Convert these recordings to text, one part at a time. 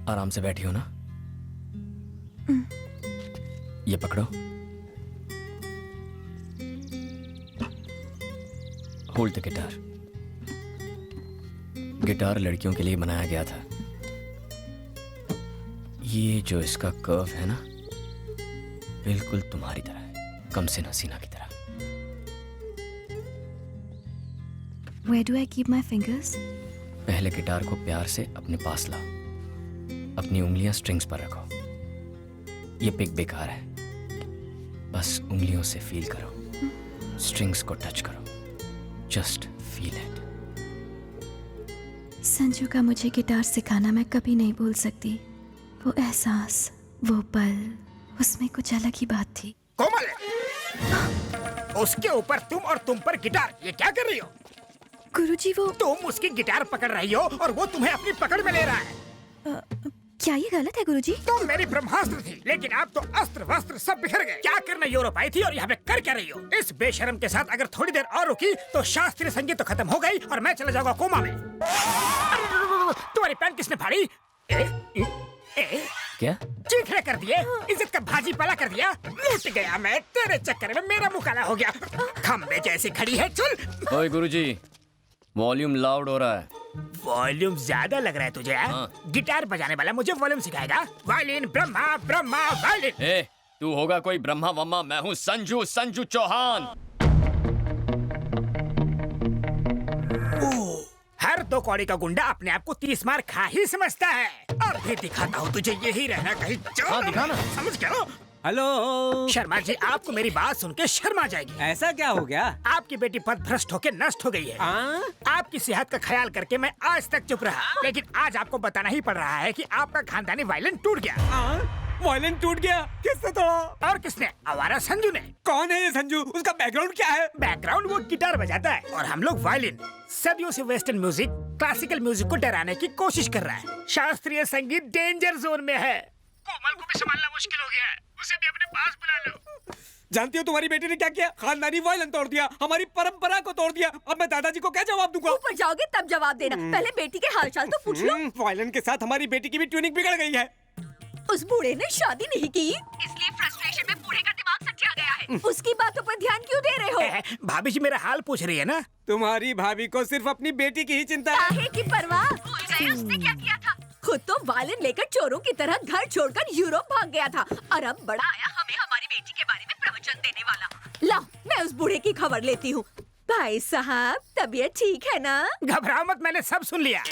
आराम से बैठी हो ना? ये पकड़ो। Hold the guitar. गिटार लड़कियों के लिए बनाया गया था। ये जो इसका कर्व है ना, बिल्कुल तुम्हारी तरह है, कम से हसीना की तरह। Where do I keep my fingers? पहले गिटार को प्यार से अपने पास लाओ। अपनी उंगलियां स्ट्रिंग्स पर रखो। ये पिक बेकार है, बस उंगलियों से फील करो, स्ट्रिंग्स को टच करो, जस्ट फील इट। संजू का मुझे गिटार सिखाना मैं कभी नहीं भूल सकती। वो एहसास, वो पल, उसमें कुछ अलग ही बात थी। कोमल, उसके ऊपर तुम और तुम पर गिटार, ये क्या कर रही हो? गुरुजी वो तुम उसकी गिटार पकड़ रही हो और वो तुम्हें अपनी पकड़ में ले रहा है। क्या ये गलत है गुरुजी? तुम मेरी ब्रह्मास्त्र थी, लेकिन अब तो अस्त्र वस्त्र सब बिखर गए। क्या करने यूरोप आई थी और यहाँ पे कर क्या रही हो? इस बेशरम के साथ अगर थोड़ी देर और रुकी तो शास्त्रीय संगीत तो खत्म हो गई और मैं चला जाऊंगा कोमा में। तुम्हारी पैंट किसने फाड़ी? क्या? चीखने कर दिए, इज्जत का भाजी पाला कर दिया। लूट गया मैं तेरे चक्कर में, मेरा मुंह काला हो गया। खम्बे जैसी खड़ी है, चल। ओए गुरुजी, वॉल्यूम लाउड हो रहा है। वॉल्यूम ज्यादा लग रहा है तुझे? गिटार बजाने वाला मुझे वॉल्यूम सिखाएगा? Violin Brahma, Brahma violin. ए, तू होगा कोई ब्रह्मा वम्मा, मैं हूँ संजू चौहान। हर दो कौड़ी का गुंडा अपने आप को 30 मार खा ही समझता है। अब भी दिखाता हूँ तुझे, यही रहना कहीं। हाँ, दिखाना। समझ गया? हेलो शर्मा जी, आपको मेरी बात सुन के शर्मा जाएगी। ऐसा क्या हो गया? आपकी बेटी पदभ्रष्ट होके नष्ट हो गई है। आपकी सेहत का ख्याल करके मैं आज तक चुप रहा, लेकिन आज आपको बताना ही पड़ रहा है कि आपका खानदानी वायलिन टूट गया। वायलिन टूट गया? किसने तोड़ा? और किसने? आवारा संजू ने। कौन है ये संजू? उसका बैकग्राउंड क्या है? बैकग्राउंड, वो गिटार बजाता है और हम लोग वायलिन। सदियों से वेस्टर्न म्यूजिक क्लासिकल म्यूजिक को डराने की कोशिश कर रहा है। शास्त्रीय संगीत डेंजर जोन में है। कोमल को भी संभालना मुश्किल हो गया है, उसे भी अपने पास बुला लो। जानती हो तुम्हारी बेटी ने क्या किया? खानदानी वायलिन तोड़ दिया, हमारी परंपरा को तोड़ दिया। अब मैं दादाजी को क्या जवाब दूंगा? ऊपर जाओगे तब जवाब देना, पहले बेटी के हालचाल तो पूछ लो। वायलिन के साथ हमारी बेटी की भी ट्यूनिंग बिगड़ गई है। उस बूढ़े ने शादी नहीं की, इसलिए फ्रस्ट्रेशन में बूढ़े का दिमाग सच्चा गया है। उसकी बातों पर ध्यान क्यों दे रहे हो? भाभी जी मेरा हाल पूछ रही है ना? तुम्हारी भाभी को सिर्फ अपनी बेटी की ही चिंता है। काहे की परवाह? भूल गए उसने क्या किया था? खुद तो वायलिन लेकर चोरों की तरह घर छोड़कर यूरोप भाग गया था, और अब बड़ा आया हमें हमारी बेटी के बारे में प्रवचन देने वाला। लाओ, मैं उस बूढ़े की खबर लेती हूँ। भाई साहब, तबीयत ठीक है ना? घबराओ मत, मैंने सब सुन लिया।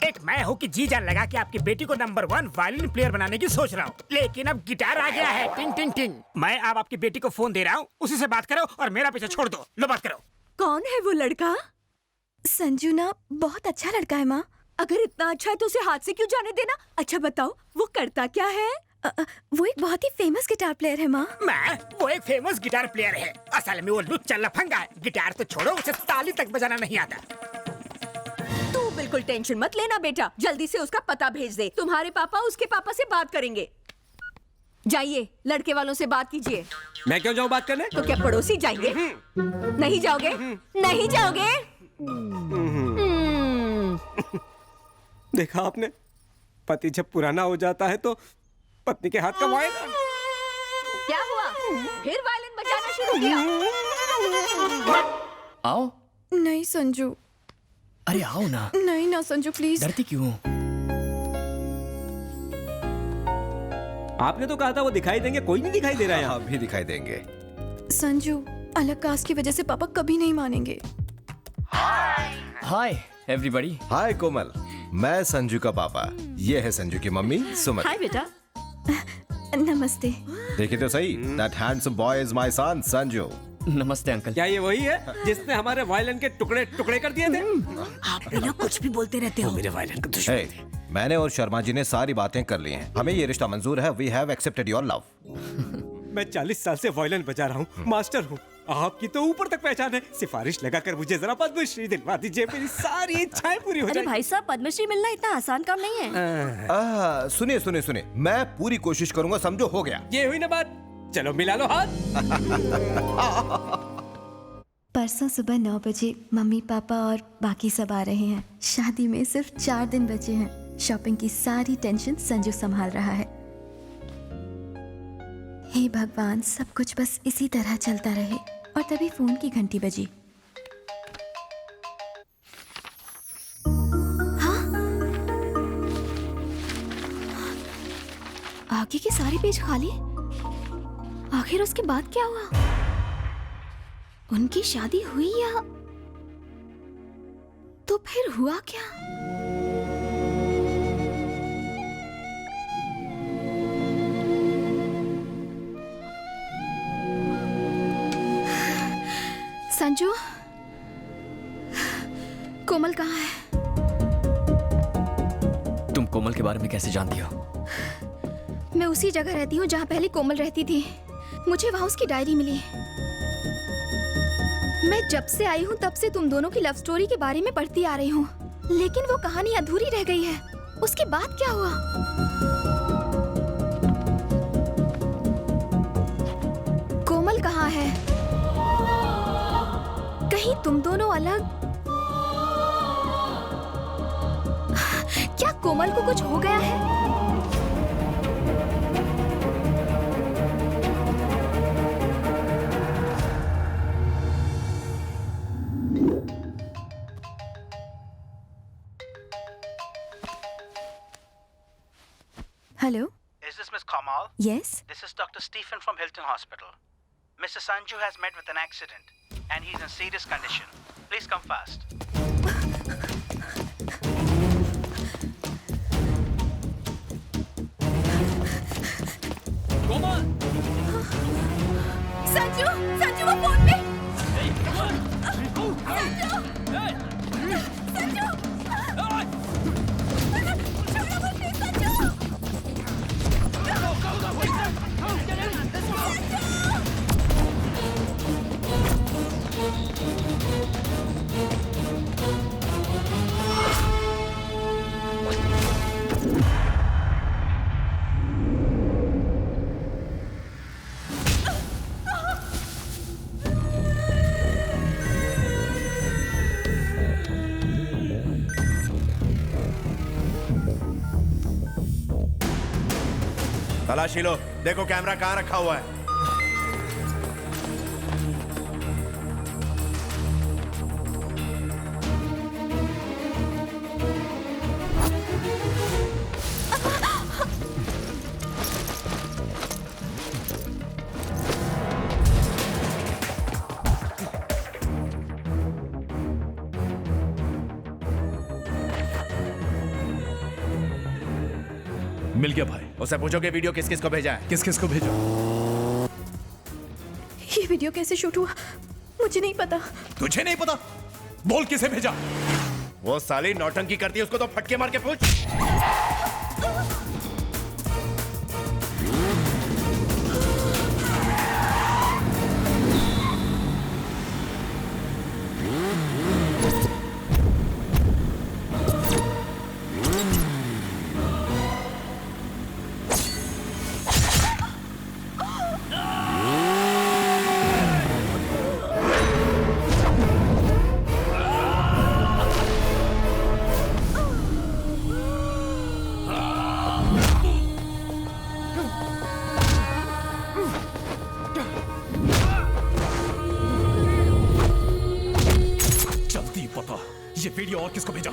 एक मैं हूँ कि जी जान लगा कि आपकी बेटी को नंबर 1 वायलिन प्लेयर बनाने की सोच रहा हूँ, लेकिन अब गिटार आ गया है। टिंग टिंग टिंग। मैं अब आपकी बेटी को फोन दे रहा हूँ, उसी से बात करो और मेरा पीछे छोड़ दो। लो बात करो। कौन है वो लड़का? संजू ना बहुत अच्छा लड़का है माँ। अगर इतना अच्छा है तो उसे हाथ से क्यों जाने देना? अच्छा बताओ, वो करता क्या है? वो एक बहुत ही फेमस गिटार प्लेयर है माँ। वो एक फेमस गिटार प्लेयर है। असल में वो लुच्चा लफंगा है। गिटार तो छोड़ो, उसे ताली तक बजाना नहीं आता। तू बिल्कुल टेंशन मत लेना बेटा, जल्दी से उसका पता भेज दे। तुम्हारे पापा उसके पापा से बात करेंगे। जाइए, लड़के वालों से बात कीजिए। मैं क्यों जाऊँ बात करने? तो क्या पड़ोसी जाएंगे? नहीं जाओगे? नहीं जाओगे? देखा आपने, पति जब पुराना हो जाता है तो पत्नी के हाथ का वायलिन। क्या हुआ? फिर वायलिन बजाना शुरू किया? आओ। नहीं संजू। अरे आओ ना। नहीं ना संजू, प्लीज। डरती क्यों? आपने तो कहा था वो दिखाई देंगे, कोई नहीं दिखाई दे रहा है यहाँ। भी दिखाई देंगे। संजू, अलग कास्ट की वजह से पापा कभी नहीं मानेंगे। Hi everybody. हाय कोमल, मैं संजू का पापा, ये है संजू की मम्मी सुमन। हाय बेटा। नमस्ते। देखिए तो सही, that handsome boy is my son Sanju. नमस्ते अंकल। क्या ये वही है जिसने हमारे वायलिन के टुकड़े टुकड़े कर दिए थे? आप बिना कुछ भी बोलते रहते हो। मेरे वायलिन का दुश्मन। Hey, मैंने और शर्मा जी ने सारी बातें कर ली हैं। हमें ये रिश्ता मंजूर है। We have accepted your love। मैं 40 साल से वायलिन बजा रहा हूँ, मास्टर हूँ। आपकी तो ऊपर तक पहचान है। सिफारिश लगाकर मुझे जरा पद्मश्री दिलवा दीजिए, मेरी सारी इच्छाएं पूरी हो अरे जाएंगी। भाई साहब, पद्मश्री मिलना इतना आसान काम नहीं है। सुनिए सुनिए सुनिए, मैं पूरी कोशिश करूंगा। समझो, हो गया। ये हुई ना बात, चलो मिला लो हाथ। परसों सुबह 9 बजे मम्मी पापा और बाकी सब आ रहे हैं। शादी में सिर्फ 4 दिन बचे हैं। शॉपिंग की सारी टेंशन संजू संभाल रहा है। हे भगवान, सब कुछ बस इसी तरह चलता रहे। और तभी फोन की घंटी बजी। हाँ? आगे के सारे पेज खाली। आखिर उसके बाद क्या हुआ? उनकी शादी हुई या तो फिर हुआ क्या? संजू, कोमल कहाँ है? तुम कोमल के बारे में कैसे जानती हो? मैं उसी जगह रहती हूँ जहाँ पहले कोमल रहती थी। मुझे वहाँ उसकी डायरी मिली। मैं जब से आई हूँ तब से तुम दोनों की लव स्टोरी के बारे में पढ़ती आ रही हूँ, लेकिन वो कहानी अधूरी रह गई है। उसके बाद क्या हुआ? कोमल कहाँ है? कहीं तुम दोनों अलग? क्या कोमल को कुछ हो गया है? Hello? Is this Miss Kamal? Yes? This is Dr. Stephen from Hilton Hospital. Mr. Sanju has met with an accident and he's in serious condition. Please come fast. Sanju, Sanju वो फोन पे। संजू, छोड़ो मुझे, संजू। तलाशी लो, देखो कैमरा कहाँ रखा हुआ है। मिल गया भाई। उसे पूछो कि वीडियो किस किस को भेजा है। किस किस को भेजा? ये वीडियो कैसे शूट हुआ मुझे नहीं पता। तुझे नहीं पता? बोल किसे भेजा। वो साली नौटंकी करती है, उसको तो फटके मार के पूछ। ये वीडियो और किसको भेजा?